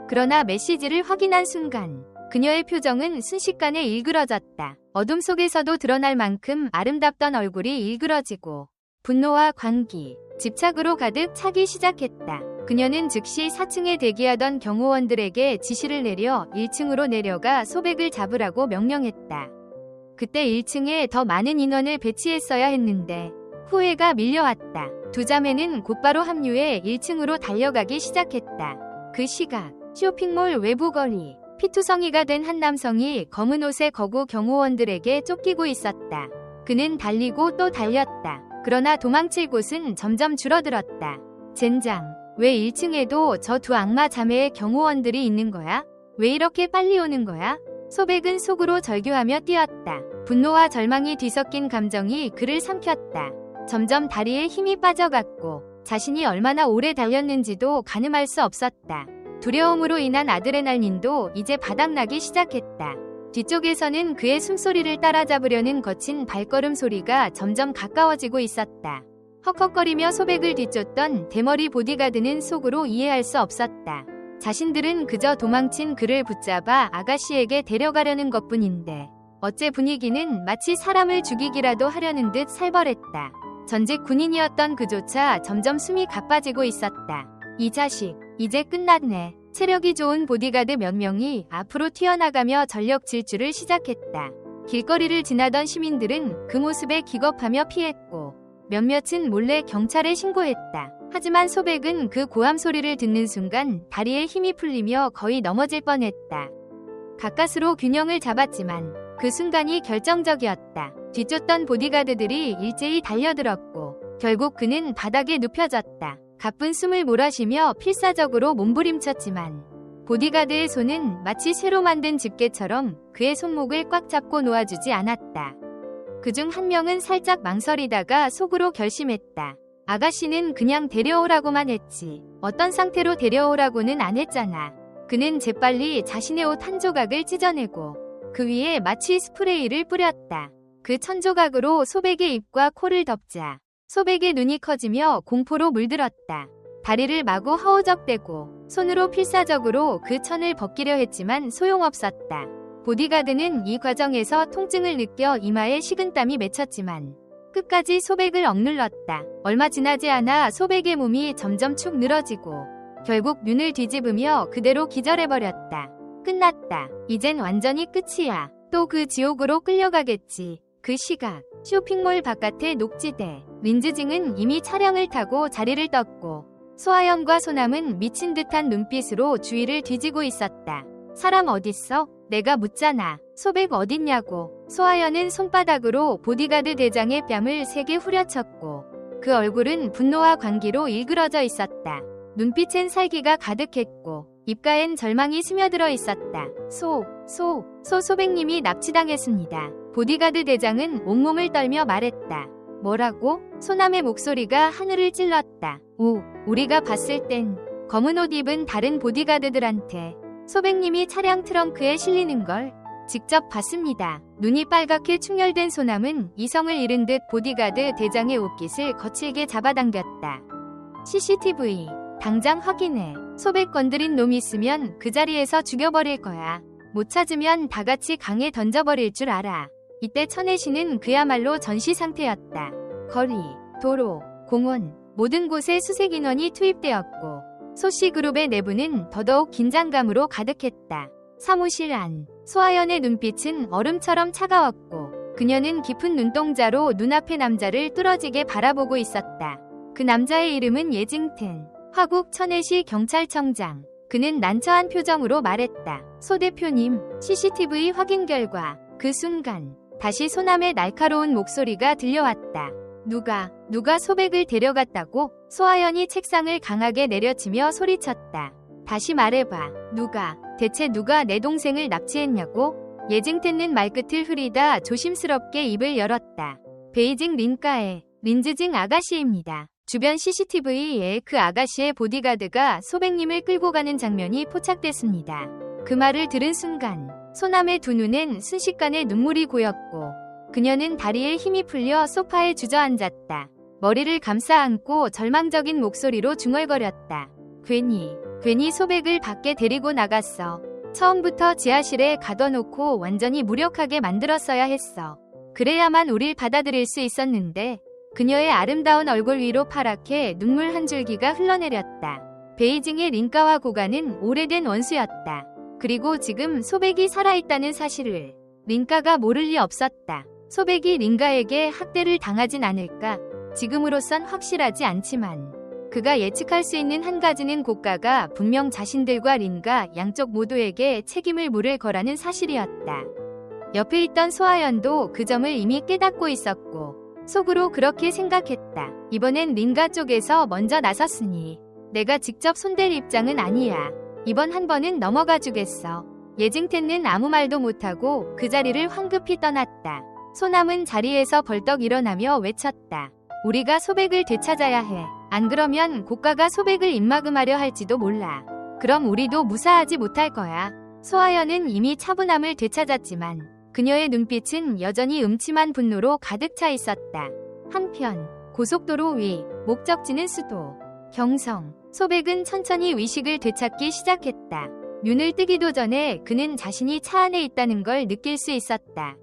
그러나 메시지를 확인한 순간 그녀의 표정은 순식간에 일그러졌다. 어둠 속에서도 드러날 만큼 아름답던 얼굴이 일그러지고 분노와 광기, 집착으로 가득 차기 시작했다. 그녀는 즉시 4층에 대기하던 경호원들에게 지시를 내려 1층으로 내려가 소백을 잡으라고 명령했다. 그때 1층에 더 많은 인원을 배치했어야 했는데 후회가 밀려왔다. 두 자매는 곧바로 합류해 1층으로 달려가기 시작했다. 그 시각 쇼핑몰 외부 거리, 피투성이가 된 한 남성이 검은 옷의 거구 경호원들에게 쫓기고 있었다. 그는 달리고 또 달렸다. 그러나 도망칠 곳은 점점 줄어들었다. 젠장, 왜 1층에도 저 두 악마 자매의 경호원들이 있는 거야? 왜 이렇게 빨리 오는 거야? 소백은 속으로 절규하며 뛰었다. 분노와 절망이 뒤섞인 감정이 그를 삼켰다. 점점 다리에 힘이 빠져갔고 자신이 얼마나 오래 달렸는지도 가늠할 수 없었다. 두려움으로 인한 아드레날린도 이제 바닥나기 시작했다. 뒤쪽에서는 그의 숨소리를 따라잡으려는 거친 발걸음 소리가 점점 가까워지고 있었다. 헉헉거리며 소백을 뒤쫓던 대머리 보디가드는 속으로 이해할 수 없었다. 자신들은 그저 도망친 그를 붙잡아 아가씨에게 데려가려는 것뿐인데 어째 분위기는 마치 사람을 죽이기라도 하려는 듯 살벌했다. 전직 군인이었던 그조차 점점 숨이 가빠지고 있었다. 이 자식, 이제 끝났네. 체력이 좋은 보디가드 몇 명이 앞으로 튀어나가며 전력 질주를 시작했다. 길거리를 지나던 시민들은 그 모습에 기겁하며 피했고 몇몇은 몰래 경찰에 신고했다. 하지만 소백은 그 고함 소리를 듣는 순간 다리에 힘이 풀리며 거의 넘어질 뻔했다. 가까스로 균형을 잡았지만 그 순간이 결정적이었다. 뒤쫓던 보디가드들이 일제히 달려들었고 결국 그는 바닥에 눕혀졌다. 가쁜 숨을 몰아쉬며 필사적으로 몸부림쳤지만 보디가드의 손은 마치 새로 만든 집게처럼 그의 손목을 꽉 잡고 놓아주지 않았다. 그중 한 명은 살짝 망설이다가 속으로 결심했다. 아가씨는 그냥 데려오라고만 했지. 어떤 상태로 데려오라고는 안 했잖아. 그는 재빨리 자신의 옷 한 조각을 찢어내고 그 위에 마취 스프레이를 뿌렸다. 그 천조각으로 소백의 입과 코를 덮자 소백의 눈이 커지며 공포로 물들었다. 다리를 마구 허우적대고 손으로 필사적으로 그 천을 벗기려 했지만 소용없었다. 보디가드는 이 과정에서 통증을 느껴 이마에 식은땀이 맺혔지만 끝까지 소백을 억눌렀다. 얼마 지나지 않아 소백의 몸이 점점 축 늘어지고 결국 눈을 뒤집으며 그대로 기절해버렸다. 끝났다. 이젠 완전히 끝이야. 또 그 지옥으로 끌려가겠지. 그 시각 쇼핑몰 바깥의 녹지대 린즈징은 이미 차량을 타고 자리를 떴고 소하연과 소남은 미친 듯한 눈빛으로 주위를 뒤지고 있었다. 사람 어딨어? 내가 묻잖아. 소백 어딨냐고. 소하연은 손바닥으로 보디가드 대장의 뺨을 세게 후려쳤고 그 얼굴은 분노와 광기로 일그러져 있었다. 눈빛엔 살기가 가득했고 입가엔 절망이 스며들어 있었다. 소백님이 납치당했습니다. 보디가드 대장은 온몸을 떨며 말했다. 뭐라고? 소남의 목소리가 하늘을 찔렀다. 우리가 봤을 땐 검은 옷 입은 다른 보디가드들한테 소백님이 차량 트렁크에 실리는 걸 직접 봤습니다. 눈이 빨갛게 충혈된 소남은 이성을 잃은 듯 보디가드 대장의 옷깃을 거칠게 잡아당겼다. CCTV 당장 확인해. 소백 건드린 놈 있으면 그 자리에서 죽여버릴 거야. 못 찾으면 다같이 강에 던져버릴 줄 알아. 이때 천혜씨는 그야말로 전시 상태였다. 거리, 도로, 공원 모든 곳에 수색 인원이 투입되었고 소씨 그룹의 내부는 더더욱 긴장감으로 가득했다. 사무실 안 소하연의 눈빛은 얼음처럼 차가웠고 그녀는 깊은 눈동자로 눈앞의 남자를 뚫어지게 바라보고 있었다. 그 남자의 이름은 예징텐, 화국 천혜시 경찰청장. 그는 난처한 표정으로 말했다. 소 대표님, CCTV 확인 결과. 그 순간 다시 소남의 날카로운 목소리가 들려왔다. 누가 소백을 데려갔다고? 소하연이 책상을 강하게 내려치며 소리쳤다. 다시 말해봐. 대체 누가 내 동생을 납치했냐고? 예징텐은 말끝을 흐리다 조심스럽게 입을 열었다. 베이징 린가의 린즈징 아가씨입니다. 주변 CCTV에 그 아가씨의 보디가드가 소백님을 끌고 가는 장면이 포착됐습니다. 그 말을 들은 순간 소남의 두 눈엔 순식간에 눈물이 고였고 그녀는 다리에 힘이 풀려 소파에 주저앉았다. 머리를 감싸 안고 절망적인 목소리로 중얼거렸다. 괜히 소백을 밖에 데리고 나갔어. 처음부터 지하실에 가둬놓고 완전히 무력하게 만들었어야 했어. 그래야만 우릴 받아들일 수 있었는데. 그녀의 아름다운 얼굴 위로 파랗게 눈물 한 줄기가 흘러내렸다. 베이징의 린가와 고가는 오래된 원수였다. 그리고 지금 소백이 살아있다는 사실을 린가가 모를 리 없었다. 소백이 린가에게 학대를 당하진 않을까? 지금으로선 확실하지 않지만 그가 예측할 수 있는 한 가지는 고가가 분명 자신들과 린가 양쪽 모두에게 책임을 물을 거라는 사실이었다. 옆에 있던 소아연도 그 점을 이미 깨닫고 있었고 속으로 그렇게 생각했다. 이번엔 린가 쪽에서 먼저 나섰으니 내가 직접 손댈 입장은 아니야. 이번 한 번은 넘어가 주겠어. 예징텐는 아무 말도 못하고 그 자리를 황급히 떠났다. 소남은 자리에서 벌떡 일어나며 외쳤다. 우리가 소백을 되찾아야 해. 안 그러면 고가가 소백을 입막음하려 할지도 몰라. 그럼 우리도 무사하지 못할 거야. 소아연은 이미 차분함을 되찾았지만 그녀의 눈빛은 여전히 음침한 분노로 가득 차 있었다. 한편 고속도로 위 목적지는 수도 경성. 소백은 천천히 의식을 되찾기 시작했다. 눈을 뜨기도 전에 그는 자신이 차 안에 있다는 걸 느낄 수 있었다.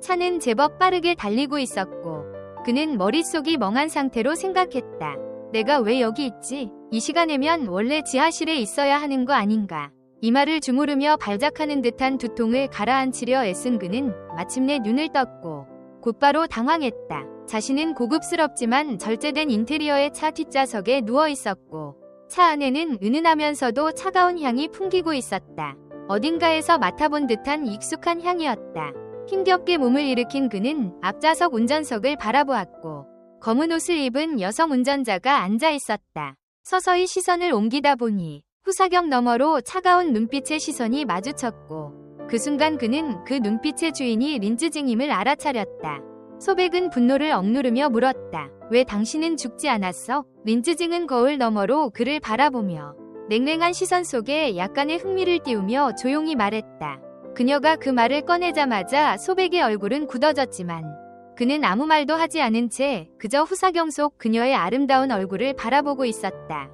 차는 제법 빠르게 달리고 있었고 그는 머릿속이 멍한 상태로 생각했다. 내가 왜 여기 있지? 이 시간에면 원래 지하실에 있어야 하는 거 아닌가? 이마를 주무르며 발작하는 듯한 두통을 가라앉히려 애쓴 그는 마침내 눈을 떴고 곧바로 당황했다. 자신은 고급스럽지만 절제된 인테리어의 차 뒷좌석에 누워 있었고 차 안에는 은은하면서도 차가운 향이 풍기고 있었다. 어딘가에서 맡아본 듯한 익숙한 향이었다. 힘겹게 몸을 일으킨 그는 앞좌석 운전석을 바라보았고 검은 옷을 입은 여성 운전자가 앉아 있었다. 서서히 시선을 옮기다 보니 후사경 너머로 차가운 눈빛의 시선이 마주쳤고 그 순간 그는 그 눈빛의 주인이 린쯔징임을 알아차렸다. 소백은 분노를 억누르며 물었다. 왜 당신은 죽지 않았어? 린쯔징은 거울 너머로 그를 바라보며 냉랭한 시선 속에 약간의 흥미를 띄우며 조용히 말했다. 그녀가 그 말을 꺼내자마자 소백의 얼굴은 굳어졌지만 그는 아무 말도 하지 않은 채 그저 후사경 속 그녀의 아름다운 얼굴을 바라보고 있었다.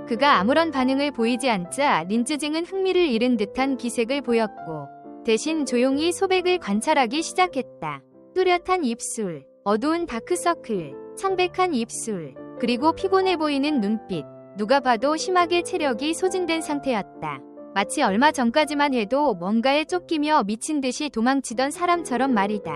그가 아무런 반응을 보이지 않자 린쯔징은 흥미를 잃은 듯한 기색을 보였고 대신 조용히 소백을 관찰하기 시작했다. 뚜렷한 입술, 어두운 다크서클, 창백한 입술, 그리고 피곤해 보이는 눈빛. 누가 봐도 심하게 체력이 소진된 상태였다. 마치 얼마 전까지만 해도 뭔가에 쫓기며 미친 듯이 도망치던 사람처럼 말이다.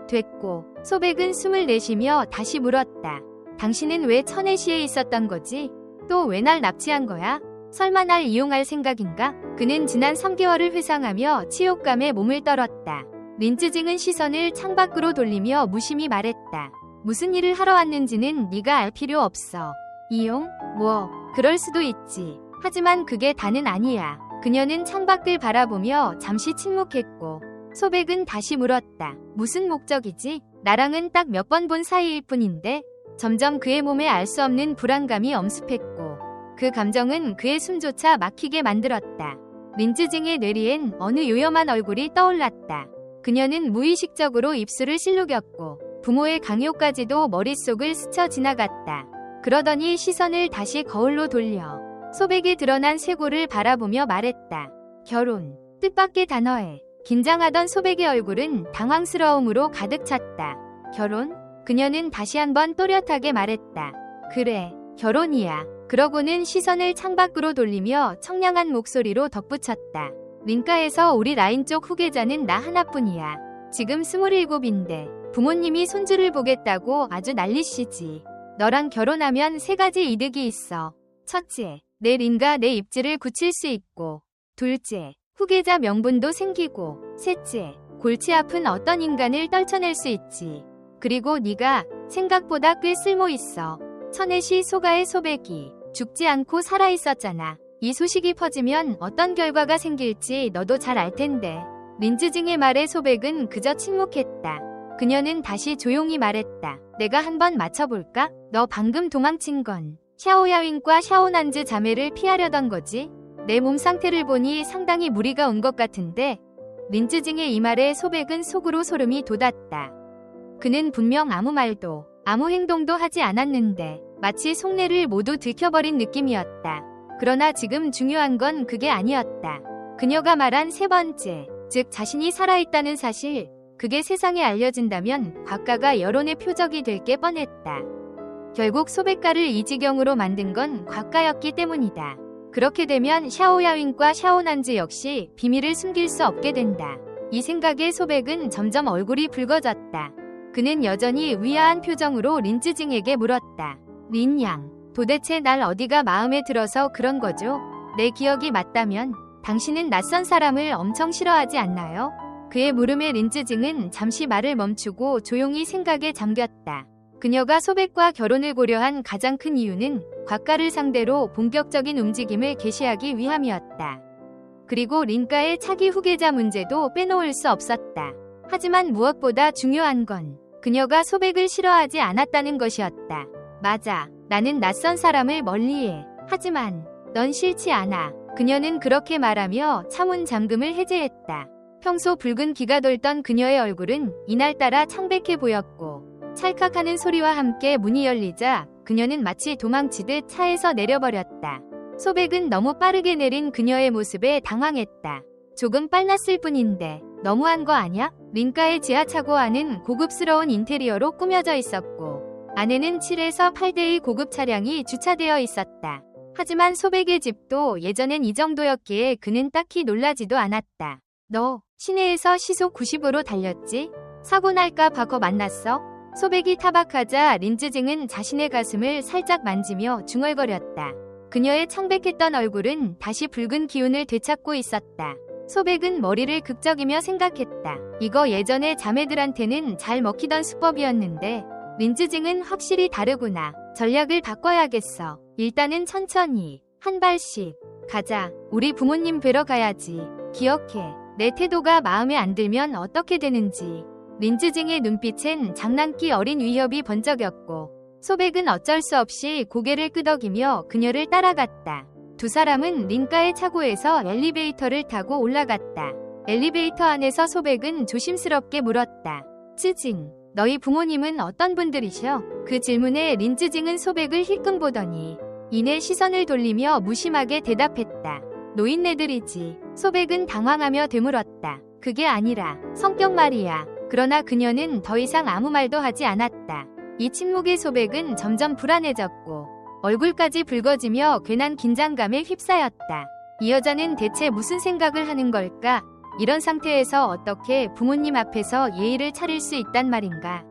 됐고, 소백은 숨을 내쉬며 다시 물었다. 당신은 왜 천혜시에 있었던 거지? 또 왜 날 납치한 거야? 설마 날 이용할 생각인가? 그는 지난 3개월을 회상하며 치욕감에 몸을 떨었다. 린쯔징은 시선을 창밖으로 돌리며 무심히 말했다. 무슨 일을 하러 왔는지는 네가 알 필요 없어. 이용? 뭐, 그럴 수도 있지. 하지만 그게 다는 아니야. 그녀는 창밖을 바라보며 잠시 침묵했고 소백은 다시 물었다. 무슨 목적이지? 나랑은 딱 몇 번 본 사이일 뿐인데. 점점 그의 몸에 알 수 없는 불안감이 엄습했고 그 감정은 그의 숨조차 막히게 만들었다. 린쯔징의 뇌리엔 어느 요염한 얼굴이 떠올랐다. 그녀는 무의식적으로 입술을 실룩였고 부모의 강요까지도 머릿속을 스쳐 지나갔다. 그러더니 시선을 다시 거울로 돌려 소백에 드러난 쇄골을 바라보며 말했다. 결혼. 뜻밖의 단어에 긴장하던 소백의 얼굴은 당황스러움으로 가득 찼다. 결혼? 그녀는 다시 한번 또렷하게 말했다. 그래, 결혼이야. 그러고는 시선을 창밖으로 돌리며 청량한 목소리로 덧붙였다. 린가에서 우리 라인 쪽 후계자는 나 하나뿐이야. 지금 27인데 부모님이 손주를 보겠다고 아주 난리시지. 너랑 결혼하면 3가지 이득이 있어. 첫째, 내 린가 내 입지를 굳힐 수 있고 둘째, 후계자 명분도 생기고 셋째, 골치 아픈 어떤 인간을 떨쳐낼 수 있지. 그리고 네가 생각보다 꽤 쓸모있어. 천혜시 소가의 소백이 죽지 않고 살아있었잖아. 이 소식이 퍼지면 어떤 결과가 생길지 너도 잘 알텐데. 린쯔징의 말에 소백은 그저 침묵했다. 그녀는 다시 조용히 말했다. 내가 한번 맞춰볼까? 너 방금 도망친 건 샤오야윈과 샤오난즈 자매를 피하려던 거지? 내 몸 상태를 보니 상당히 무리가 온 것 같은데. 린쯔징의 이 말에 소백은 속으로 소름이 돋았다. 그는 분명 아무 말도 아무 행동도 하지 않았는데 마치 속내를 모두 들켜버린 느낌이었다. 그러나 지금 중요한 건 그게 아니었다. 그녀가 말한 세 번째, 즉 자신이 살아있다는 사실, 그게 세상에 알려진다면 곽가가 여론의 표적이 될 게 뻔했다. 결국 소백가를 이 지경으로 만든 건 곽가였기 때문이다. 그렇게 되면 샤오야윈과 샤오난즈 역시 비밀을 숨길 수 없게 된다. 이 생각에 소백은 점점 얼굴이 붉어졌다. 그는 여전히 위아한 표정으로 린쯔징에게 물었다. 린양, 도대체 날 어디가 마음에 들어서 그런 거죠? 내 기억이 맞다면 당신은 낯선 사람을 엄청 싫어하지 않나요? 그의 물음에 린쯔징은 잠시 말을 멈추고 조용히 생각에 잠겼다. 그녀가 소백과 결혼을 고려한 가장 큰 이유는 곽가를 상대로 본격적인 움직임을 개시하기 위함이었다. 그리고 린가의 차기 후계자 문제도 빼놓을 수 없었다. 하지만 무엇보다 중요한 건 그녀가 소백을 싫어하지 않았다는 것이었다. 맞아, 나는 낯선 사람을 멀리해. 하지만 넌 싫지 않아. 그녀는 그렇게 말하며 차문 잠금을 해제했다. 평소 붉은 기가 돌던 그녀의 얼굴은 이날따라 창백해 보였고 찰칵하는 소리와 함께 문이 열리자 그녀는 마치 도망치듯 차에서 내려버렸다. 소백은 너무 빠르게 내린 그녀의 모습에 당황했다. 조금 빨랐을 뿐인데 너무한 거 아냐? 린가의 지하차고 안은 고급스러운 인테리어로 꾸며져 있었고 안에는 7에서 8대의 고급 차량이 주차되어 있었다. 하지만 소백의 집도 예전엔 이 정도였기에 그는 딱히 놀라지도 않았다. 너 시내에서 시속 90으로 달렸지? 사고 날까 봐 만났어? 소백이 타박하자 린쯔징은 자신의 가슴을 살짝 만지며 중얼거렸다. 그녀의 창백했던 얼굴은 다시 붉은 기운을 되찾고 있었다. 소백은 머리를 극적이며 생각했다. 이거 예전에 자매들한테는 잘 먹히던 수법이었는데 린쯔징은 확실히 다르구나. 전략을 바꿔야겠어. 일단은 천천히 한 발씩 가자. 우리 부모님 뵈러 가야지. 기억해. 내 태도가 마음에 안 들면 어떻게 되는지. 린쯔징의 눈빛엔 장난기 어린 위협이 번쩍였고 소백은 어쩔 수 없이 고개를 끄덕이며 그녀를 따라갔다. 두 사람은 린가의 차고에서 엘리베이터를 타고 올라갔다. 엘리베이터 안에서 소백은 조심스럽게 물었다. 쯔징, 너희 부모님은 어떤 분들이셔? 그 질문에 린쯔징은 소백을 힐끔 보더니 이내 시선을 돌리며 무심하게 대답했다. 노인네들이지. 소백은 당황하며 되물었다. 그게 아니라 성격 말이야. 그러나 그녀는 더 이상 아무 말도 하지 않았다. 이 침묵의 소백은 점점 불안해졌고 얼굴까지 붉어지며 괜한 긴장감에 휩싸였다. 이 여자는 대체 무슨 생각을 하는 걸까? 이런 상태에서 어떻게 부모님 앞에서 예의를 차릴 수 있단 말인가?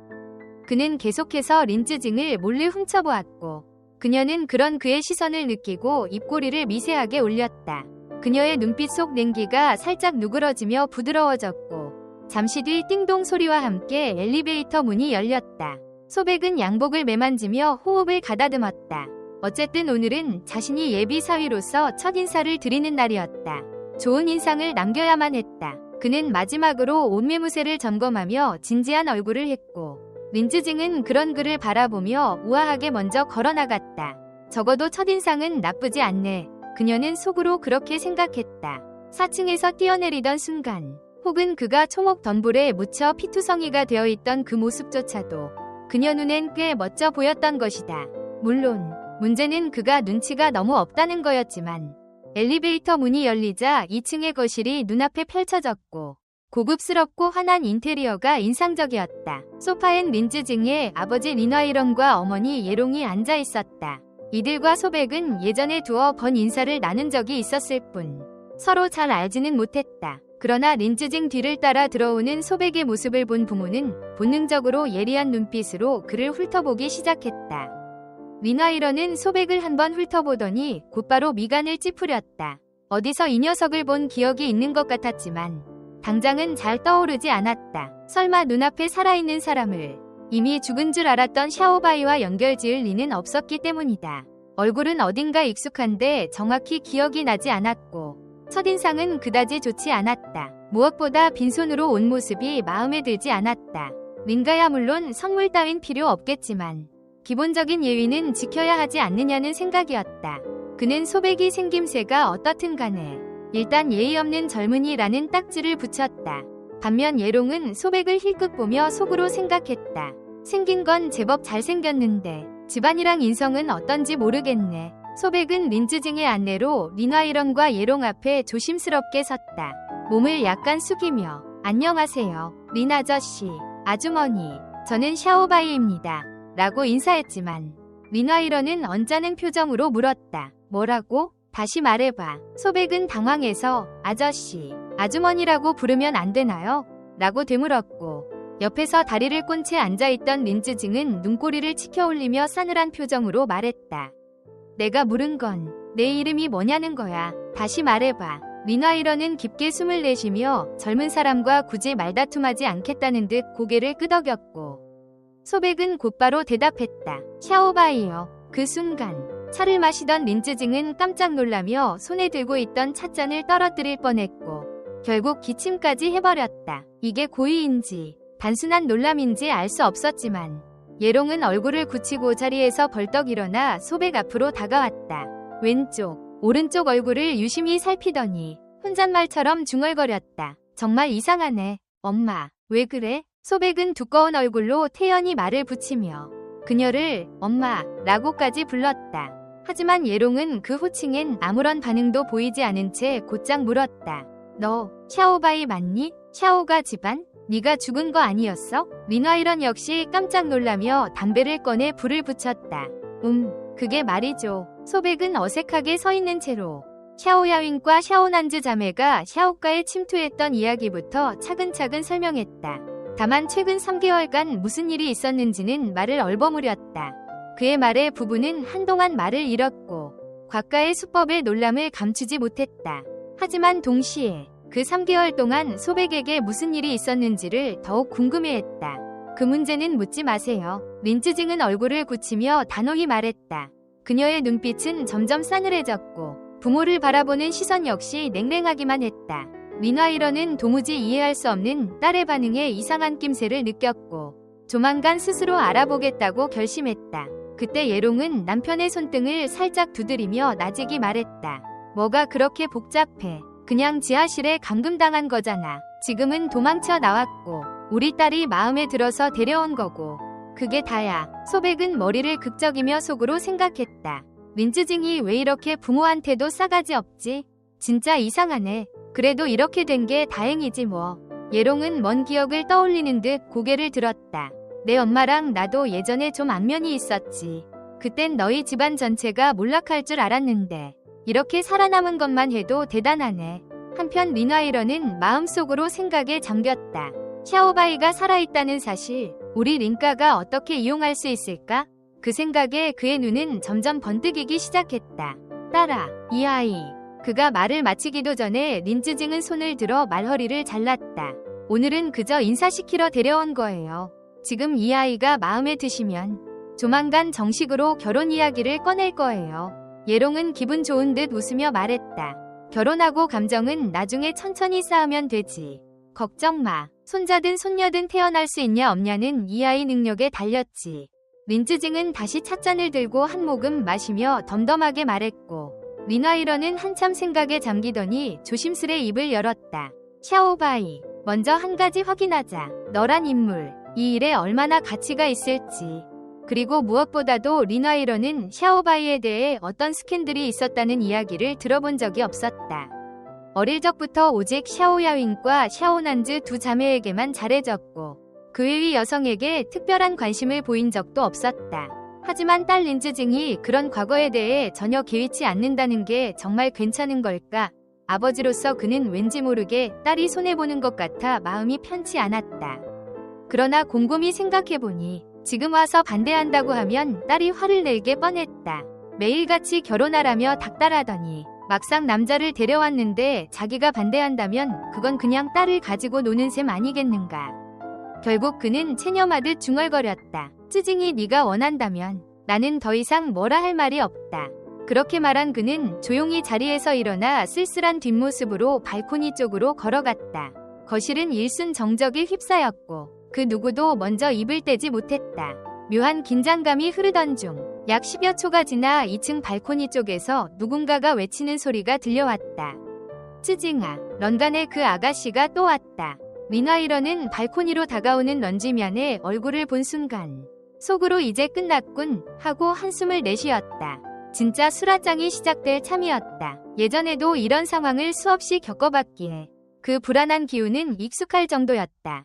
그는 계속해서 린쯔징을 몰래 훔쳐보았고 그녀는 그런 그의 시선을 느끼고 입꼬리를 미세하게 올렸다. 그녀의 눈빛 속 냉기가 살짝 누그러지며 부드러워졌고 잠시 뒤 띵동 소리와 함께 엘리베이터 문이 열렸다. 소백은 양복을 매만지며 호흡을 가다듬었다. 어쨌든 오늘은 자신이 예비 사위로서 첫 인사를 드리는 날이었다. 좋은 인상을 남겨야만 했다. 그는 마지막으로 옷매무새를 점검하며 진지한 얼굴을 했고 린쯔징은 그런 그를 바라보며 우아하게 먼저 걸어나갔다. 적어도 첫인상은 나쁘지 않네. 그녀는 속으로 그렇게 생각했다. 4층에서 뛰어내리던 순간 혹은 그가 초목 덤불에 묻혀 피투성이가 되어 있던 그 모습조차도 그녀 눈엔 꽤 멋져 보였던 것이다. 물론 문제는 그가 눈치가 너무 없다는 거였지만 엘리베이터 문이 열리자 2층의 거실이 눈앞에 펼쳐졌고 고급스럽고 환한 인테리어가 인상적이었다. 소파엔 린쯔징의 아버지 린화이런과 어머니 예롱이 앉아 있었다. 이들과 소백은 예전에 두어 번 인사를 나눈 적이 있었을 뿐 서로 잘 알지는 못했다. 그러나 린쯔징 뒤를 따라 들어오는 소백의 모습을 본 부모는 본능적으로 예리한 눈빛으로 그를 훑어보기 시작했다. 린화이런은 소백을 한번 훑어보더니 곧바로 미간을 찌푸렸다. 어디서 이 녀석을 본 기억이 있는 것 같았지만 당장은 잘 떠오르지 않았다. 설마 눈앞에 살아있는 사람을 이미 죽은 줄 알았던 샤오바이와 연결지을 리는 없었기 때문이다. 얼굴은 어딘가 익숙한데 정확히 기억이 나지 않았고 첫인상은 그다지 좋지 않았다. 무엇보다 빈손으로 온 모습이 마음에 들지 않았다. 린가야 물론 선물 따윈 필요 없겠지만 기본적인 예의는 지켜야 하지 않느냐는 생각이었다. 그는 소백이 생김새가 어떻든 간에 일단 예의 없는 젊은이라는 딱지를 붙였다. 반면 예롱은 소백을 힐끗 보며 속으로 생각했다. 생긴 건 제법 잘생겼는데 집안이랑 인성은 어떤지 모르겠네. 소백은 린쯔징의 안내로 린화이런과 예롱 앞에 조심스럽게 섰다. 몸을 약간 숙이며 안녕하세요. 린 아저씨, 아주머니, 저는 샤오바이입니다. 라고 인사했지만 린화이런은 언짢은 표정으로 물었다. 뭐라고? 다시 말해봐. 소백은 당황해서 아저씨, 아주머니라고 부르면 안 되나요? 라고 되물었고 옆에서 다리를 꼰 채 앉아있던 린쯔징은 눈꼬리를 치켜올리며 싸늘한 표정으로 말했다. 내가 물은 건 내 이름이 뭐냐는 거야. 다시 말해봐. 린화이런은 깊게 숨을 내쉬며 젊은 사람과 굳이 말다툼하지 않겠다는 듯 고개를 끄덕였고 소백은 곧바로 대답했다. 샤오바이요. 그 순간 차를 마시던 린쯔징은 깜짝 놀라며 손에 들고 있던 찻잔을 떨어뜨릴 뻔했고 결국 기침까지 해버렸다. 이게 고의인지 단순한 놀람인지 알 수 없었지만 예롱은 얼굴을 굳히고 자리에서 벌떡 일어나 소백 앞으로 다가왔다. 왼쪽, 오른쪽 얼굴을 유심히 살피더니 혼잣말처럼 중얼거렸다. 정말 이상하네. 엄마, 왜 그래? 소백은 두꺼운 얼굴로 태연히 말을 붙이며 그녀를 엄마라고까지 불렀다. 하지만 예롱은 그 호칭엔 아무런 반응도 보이지 않은 채 곧장 물었다. 너 샤오바이 맞니? 샤오가 집안? 네가 죽은 거 아니었어? 린화이런 역시 깜짝 놀라며 담배를 꺼내 불을 붙였다. 그게 말이죠. 소백은 어색하게 서 있는 채로 샤오야윈과 샤오난즈 자매가 샤오가에 침투했던 이야기부터 차근차근 설명했다. 다만 최근 3개월간 무슨 일이 있었는지는 말을 얼버무렸다. 그의 말에 부부는 한동안 말을 잃었고 곽가의 수법의 놀람을 감추지 못했다. 하지만 동시에 그 3개월 동안 소백에게 무슨 일이 있었는지를 더욱 궁금해했다. 그 문제는 묻지 마세요. 린쯔징은 얼굴을 굳히며 단호히 말했다. 그녀의 눈빛은 점점 싸늘해졌고 부모를 바라보는 시선 역시 냉랭하기만 했다. 린화이런은 도무지 이해할 수 없는 딸의 반응에 이상한 낌새를 느꼈고 조만간 스스로 알아보겠다고 결심했다. 그때 예롱은 남편의 손등을 살짝 두드리며 나직이 말했다. 뭐가 그렇게 복잡해. 그냥 지하실에 감금당한 거잖아. 지금은 도망쳐 나왔고 우리 딸이 마음에 들어서 데려온 거고 그게 다야. 소백은 머리를 극적이며 속으로 생각했다. 린쯔징이 왜 이렇게 부모한테도 싸가지 없지? 진짜 이상하네. 그래도 이렇게 된 게 다행이지 뭐. 예롱은 먼 기억을 떠올리는 듯 고개를 들었다. 내 엄마랑 나도 예전에 좀 안면이 있었지. 그땐 너희 집안 전체가 몰락할 줄 알았는데 이렇게 살아남은 것만 해도 대단하네. 한편 린화이런은 마음속으로 생각에 잠겼다. 샤오바이가 살아있다는 사실, 우리 린가가 어떻게 이용할 수 있을까? 그 생각에 그의 눈은 점점 번뜩이기 시작했다. 딸아, 이 아이. 그가 말을 마치기도 전에 린쯔징은 손을 들어 말허리를 잘랐다. 오늘은 그저 인사시키러 데려온 거예요. 지금 이 아이가 마음에 드시면 조만간 정식으로 결혼 이야기를 꺼낼 거예요. 예롱은 기분 좋은 듯 웃으며 말했다. 결혼하고 감정은 나중에 천천히 쌓으면 되지. 걱정 마. 손자든 손녀든 태어날 수 있냐 없냐는 이 아이 능력에 달렸지. 린쯔징은 다시 찻잔을 들고 한 모금 마시며 덤덤하게 말했고 린화이런은 한참 생각에 잠기더니 조심스레 입을 열었다. 샤오바이, 먼저 한 가지 확인하자. 너란 인물, 이 일에 얼마나 가치가 있을지. 그리고 무엇보다도 린화이런은 샤오바이에 대해 어떤 스캔들이 있었다는 이야기를 들어본 적이 없었다. 어릴 적부터 오직 샤오야윈과 샤오난즈 두 자매에게만 잘해졌고 그 외의 여성에게 특별한 관심을 보인 적도 없었다. 하지만 딸 린쯔징이 그런 과거에 대해 전혀 개의치 않는다는 게 정말 괜찮은 걸까? 아버지로서 그는 왠지 모르게 딸이 손해보는 것 같아 마음이 편치 않았다. 그러나 곰곰이 생각해보니 지금 와서 반대한다고 하면 딸이 화를 내게 뻔했다. 매일같이 결혼하라며 닥달하더니 막상 남자를 데려왔는데 자기가 반대한다면 그건 그냥 딸을 가지고 노는 셈 아니겠는가. 결국 그는 체념하듯 중얼거렸다. 쯔징이 네가 원한다면 나는 더 이상 뭐라 할 말이 없다. 그렇게 말한 그는 조용히 자리에서 일어나 쓸쓸한 뒷모습으로 발코니 쪽으로 걸어갔다. 거실은 일순정적에 휩싸였고 그 누구도 먼저 입을 떼지 못했다. 묘한 긴장감이 흐르던 중 약 10여 초가 지나 2층 발코니 쪽에서 누군가가 외치는 소리가 들려왔다. 쯔징아, 런간에 그 아가씨가 또 왔다. 리나이러는 발코니로 다가오는 런지면의 얼굴을 본 순간 속으로 이제 끝났군 하고 한숨을 내쉬었다. 진짜 수라장이 시작될 참이었다. 예전에도 이런 상황을 수없이 겪어봤기에 그 불안한 기운은 익숙할 정도였다.